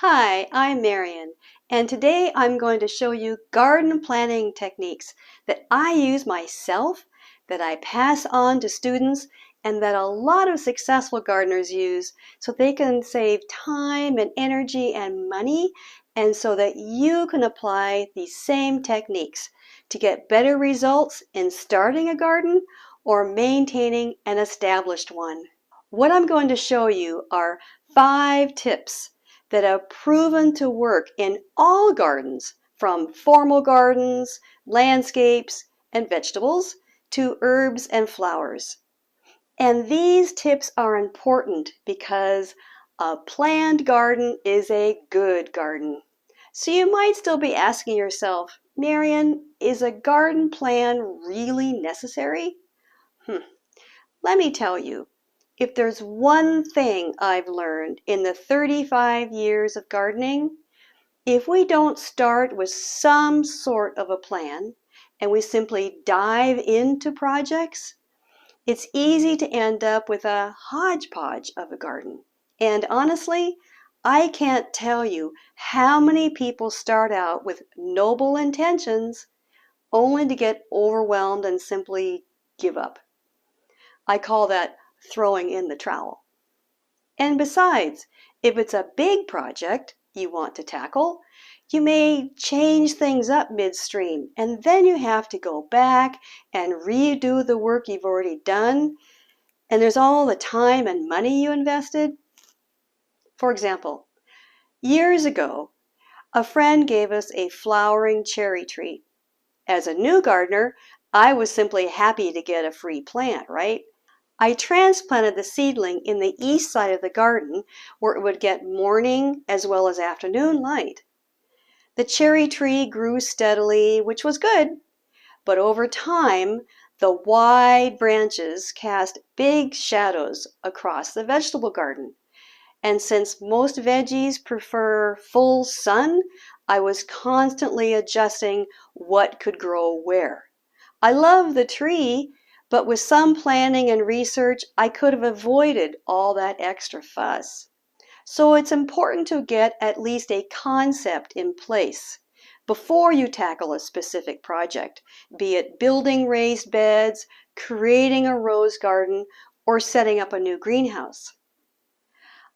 Hi, I'm Marion, and today I'm going to show you garden planting techniques that I use myself, that I pass on to students, and that a lot of successful gardeners use so they can save time and energy and money, and so that you can apply these same techniques to get better results in starting a garden or maintaining an established one. What I'm going to show you are 5 tips that have proven to work in all gardens, from formal gardens, landscapes, and vegetables, to herbs and flowers. And these tips are important because a planned garden is a good garden. So you might still be asking yourself, Marion, is a garden plan really necessary? Let me tell you, if there's one thing I've learned in the 35 years of gardening, if we don't start with some sort of a plan and we simply dive into projects, it's easy to end up with a hodgepodge of a garden. And honestly, I can't tell you how many people start out with noble intentions only to get overwhelmed and simply give up. I call that throwing in the trowel. And besides, if it's a big project you want to tackle, you may change things up midstream, and then you have to go back and redo the work you've already done, and there's all the time and money you invested. For example, years ago, a friend gave us a flowering cherry tree. As a new gardener, I was simply happy to get a free plant, right? I transplanted the seedling in the east side of the garden where it would get morning as well as afternoon light. The cherry tree grew steadily, which was good, but over time, the wide branches cast big shadows across the vegetable garden. And since most veggies prefer full sun, I was constantly adjusting what could grow where. I love the tree, but with some planning and research, I could have avoided all that extra fuss. So it's important to get at least a concept in place before you tackle a specific project, be it building raised beds, creating a rose garden, or setting up a new greenhouse.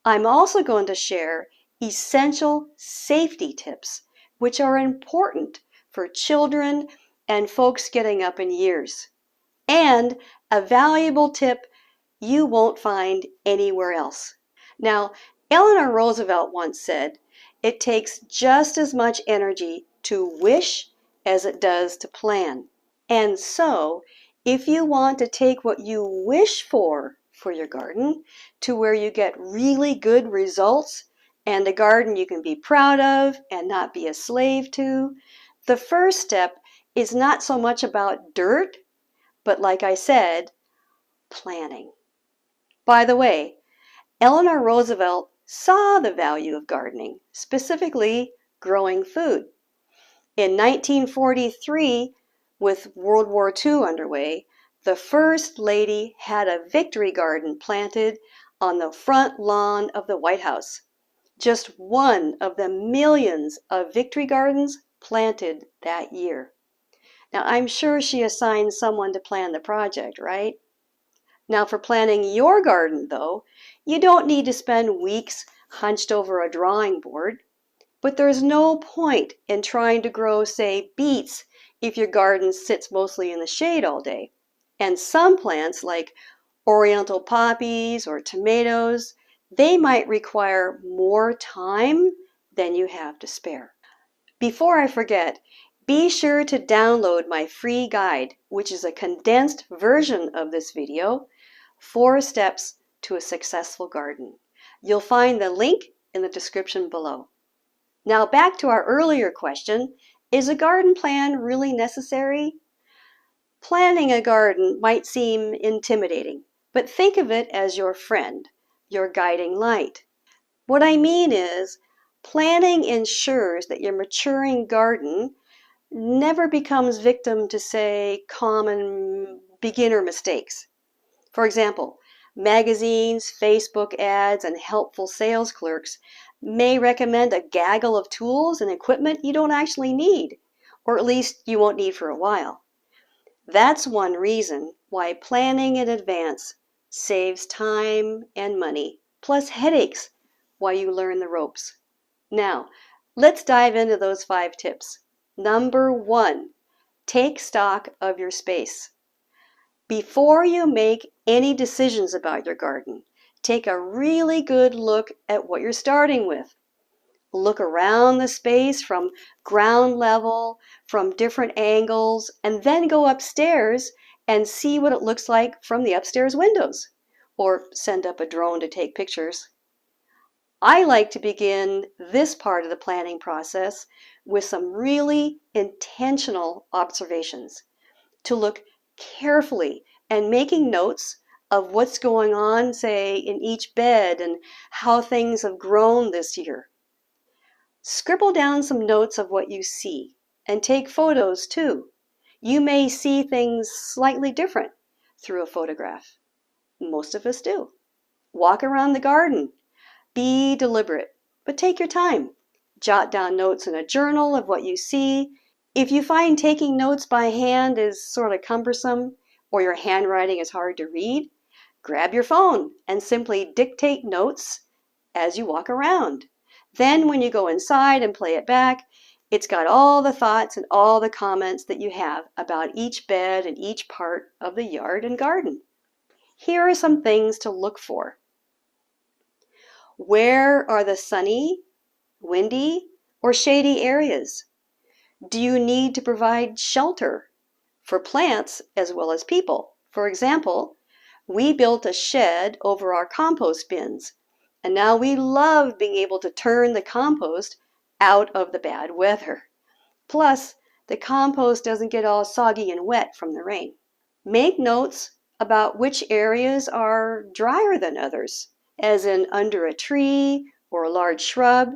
I'm also going to share essential safety tips, which are important for children and folks getting up in years, and a valuable tip you won't find anywhere else. Now, Eleanor Roosevelt once said, "It takes just as much energy to wish as it does to plan." And so, if you want to take what you wish for your garden to where you get really good results and a garden you can be proud of and not be a slave to, the first step is not so much about dirt, but like I said, planning. By the way, Eleanor Roosevelt saw the value of gardening, specifically growing food. In 1943, with World War II underway, the First Lady had a victory garden planted on the front lawn of the White House. Just one of the millions of victory gardens planted that year. Now, I'm sure she assigned someone to plan the project, right? Now, for planning your garden, though, you don't need to spend weeks hunched over a drawing board. But there's no point in trying to grow, say, beets if your garden sits mostly in the shade all day. And some plants, like oriental poppies or tomatoes, they might require more time than you have to spare. Before I forget, be sure to download my free guide, which is a condensed version of this video, 4 Steps to a Successful Garden. You'll find the link in the description below. Now back to our earlier question, is a garden plan really necessary? Planning a garden might seem intimidating, but think of it as your friend, your guiding light. What I mean is, planning ensures that your maturing garden never becomes victim to, say, common beginner mistakes. For example, magazines, Facebook ads, and helpful sales clerks may recommend a gaggle of tools and equipment you don't actually need, or at least you won't need for a while. That's one reason why planning in advance saves time and money, plus headaches while you learn the ropes. Now, let's dive into those 5 tips. Number 1, take stock of your space. Before you make any decisions about your garden, take a really good look at what you're starting with. Look around the space from ground level, from different angles, and then go upstairs and see what it looks like from the upstairs windows, or send up a drone to take pictures. I like to begin this part of the planning process with some really intentional observations, to look carefully and making notes of what's going on, say, in each bed and how things have grown this year. Scribble down some notes of what you see and take photos too. You may see things slightly different through a photograph. Most of us do. Walk around the garden. Be deliberate, but take your time. Jot down notes in a journal of what you see. If you find taking notes by hand is sort of cumbersome, or your handwriting is hard to read, grab your phone and simply dictate notes as you walk around. Then when you go inside and play it back, it's got all the thoughts and all the comments that you have about each bed and each part of the yard and garden. Here are some things to look for. Where are the sunny, windy, or shady areas? Do you need to provide shelter for plants as well as people? For example, we built a shed over our compost bins, and now we love being able to turn the compost out of the bad weather. Plus, the compost doesn't get all soggy and wet from the rain. Make notes about which areas are drier than others, as in under a tree or a large shrub.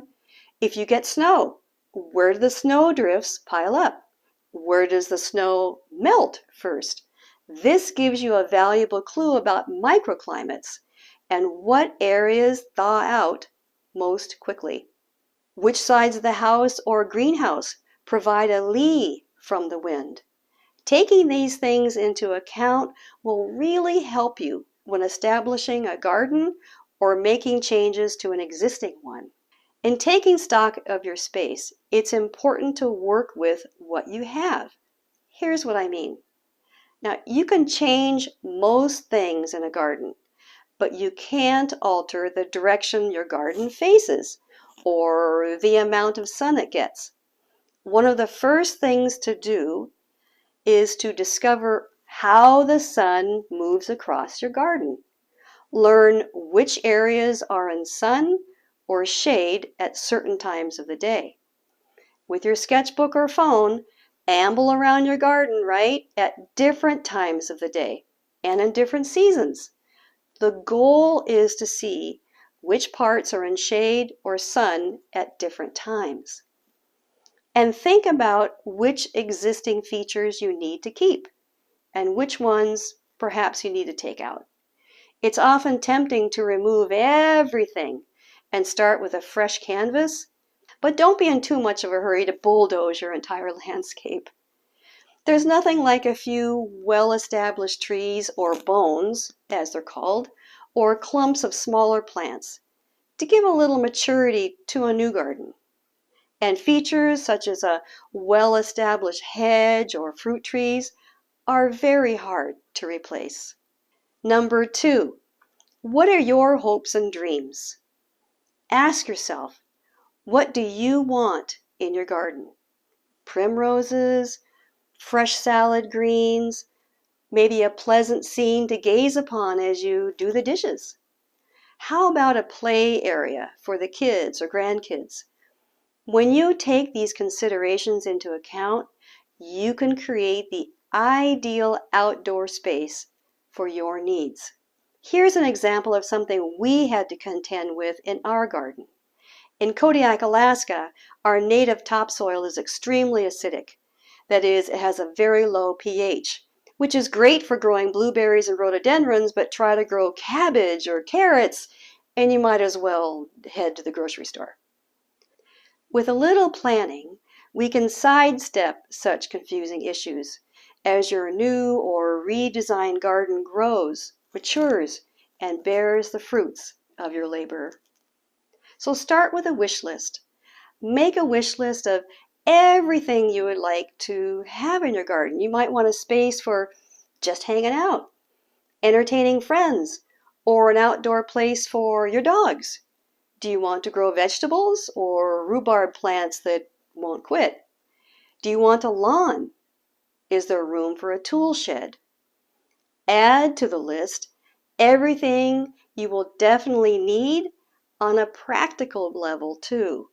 If you get snow, where do the snow drifts pile up? Where does the snow melt first? This gives you a valuable clue about microclimates and what areas thaw out most quickly. Which sides of the house or greenhouse provide a lee from the wind? Taking these things into account will really help you when establishing a garden or making changes to an existing one. In taking stock of your space, it's important to work with what you have. Here's what I mean. Now, you can change most things in a garden, but you can't alter the direction your garden faces or the amount of sun it gets. One of the first things to do is to discover how the sun moves across your garden. Learn which areas are in sun or shade at certain times of the day. With your sketchbook or phone, amble around your garden, right, at different times of the day and in different seasons. The goal is to see which parts are in shade or sun at different times. And think about which existing features you need to keep and which ones perhaps you need to take out. It's often tempting to remove everything and start with a fresh canvas, but don't be in too much of a hurry to bulldoze your entire landscape. There's nothing like a few well-established trees, or bones, as they're called, or clumps of smaller plants to give a little maturity to a new garden. And features such as a well-established hedge or fruit trees are very hard to replace. Number 2, what are your hopes and dreams? Ask yourself, what do you want in your garden? Primroses, fresh salad greens, maybe a pleasant scene to gaze upon as you do the dishes. How about a play area for the kids or grandkids? When you take these considerations into account, you can create the ideal outdoor space for your needs. Here's an example of something we had to contend with in our garden. In Kodiak, Alaska, our native topsoil is extremely acidic. That is, it has a very low pH, which is great for growing blueberries and rhododendrons, but try to grow cabbage or carrots, and you might as well head to the grocery store. With a little planning, we can sidestep such confusing issues as your new or redesigned garden grows, matures, and bears the fruits of your labor. So start with a wish list. Make a wish list of everything you would like to have in your garden. You might want a space for just hanging out, entertaining friends, or an outdoor place for your dogs. Do you want to grow vegetables or rhubarb plants that won't quit? Do you want a lawn? Is there room for a tool shed? Add to the list everything you will definitely need on a practical level too.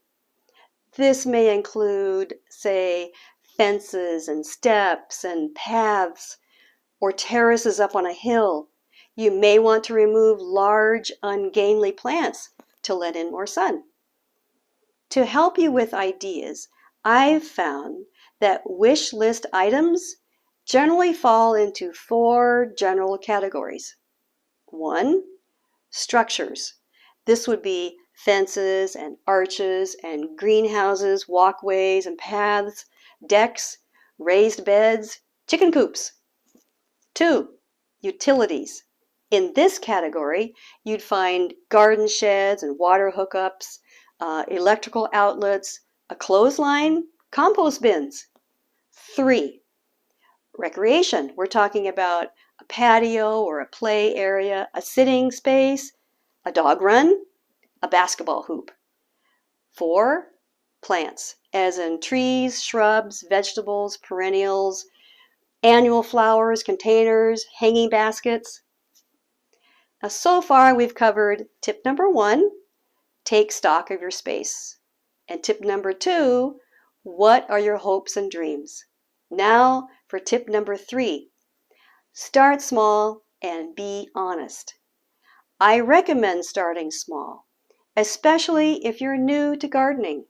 This may include, say, fences and steps and paths or terraces up on a hill. You may want to remove large, ungainly plants to let in more sun. To help you with ideas, I've found that wish list items generally fall into 4 general categories. 1, structures. This would be fences and arches and greenhouses, walkways and paths, decks, raised beds, chicken coops. 2, utilities. In this category, you'd find garden sheds and water hookups, electrical outlets, a clothesline, compost bins. 3, recreation. We're talking about a patio or a play area, a sitting space, a dog run, a basketball hoop. 4, plants, as in trees, shrubs, vegetables, perennials, annual flowers, containers, hanging baskets. Now, so far we've covered tip number 1, take stock of your space. And tip number 2, what are your hopes and dreams? Now for tip number 3, start small and be honest. I recommend starting small, especially if you're new to gardening.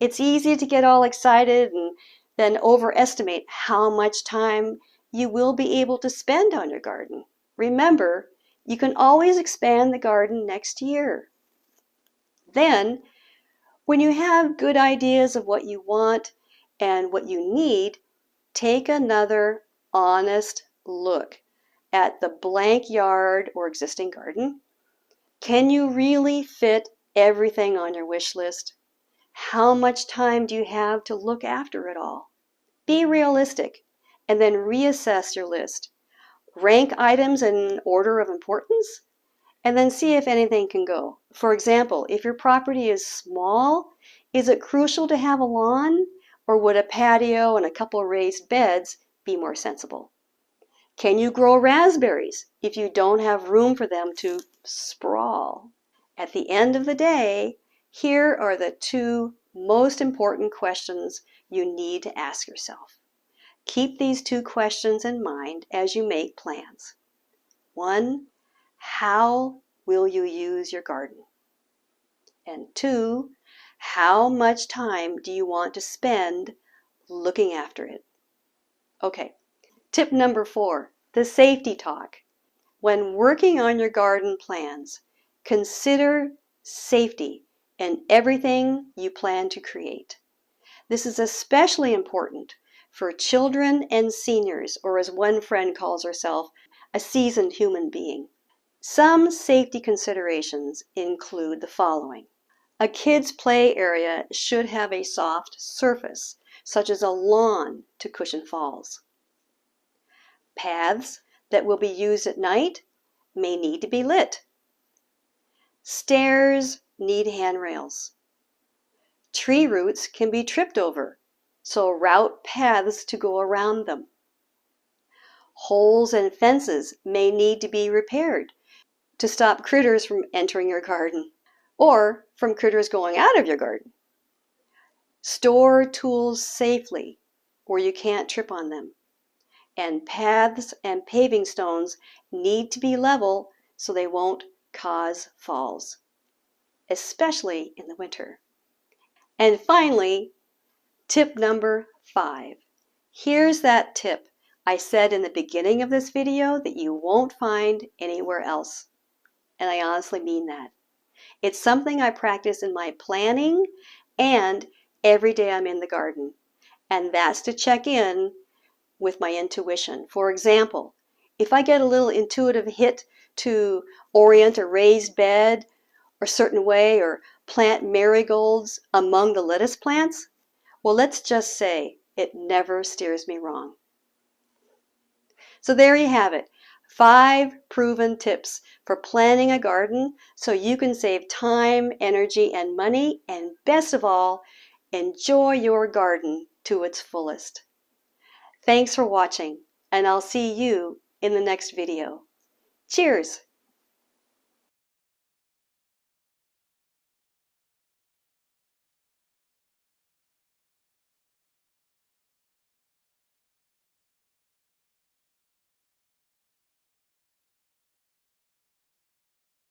It's easy to get all excited and then overestimate how much time you will be able to spend on your garden. Remember, you can always expand the garden next year. Then, when you have good ideas of what you want and what you need, take another honest look at the blank yard or existing garden. Can you really fit everything on your wish list? How much time do you have to look after it all? Be realistic and then reassess your list. Rank items in order of importance and then see if anything can go. For example, if your property is small, is it crucial to have a lawn, or would a patio and a couple raised beds be more sensible? Can you grow raspberries if you don't have room for them to sprawl? At the end of the day, here are the 2 most important questions you need to ask yourself. Keep these 2 questions in mind as you make plans. 1, how will you use your garden? And 2, how much time do you want to spend looking after it? Okay, tip number 4, the safety talk. When working on your garden plans, consider safety in everything you plan to create. This is especially important for children and seniors, or as one friend calls herself, a seasoned human being. Some safety considerations include the following. A kid's play area should have a soft surface, such as a lawn, to cushion falls. Paths that will be used at night may need to be lit. Stairs need handrails. Tree roots can be tripped over, so route paths to go around them. Holes in fences may need to be repaired to stop critters from entering your garden or from critters going out of your garden. Store tools safely where you can't trip on them. And paths and paving stones need to be level so they won't cause falls, especially in the winter. And finally, tip number 5. Here's that tip I said in the beginning of this video that you won't find anywhere else. And I honestly mean that. It's something I practice in my planning and every day I'm in the garden. And that's to check in with my intuition. For example, if I get a little intuitive hit to orient a raised bed a certain way or plant marigolds among the lettuce plants, well, let's just say it never steers me wrong. So there you have it. 5 proven tips for planning a garden so you can save time, energy, and money, and best of all, enjoy your garden to its fullest. Thanks for watching, and I'll see you in the next video. Cheers!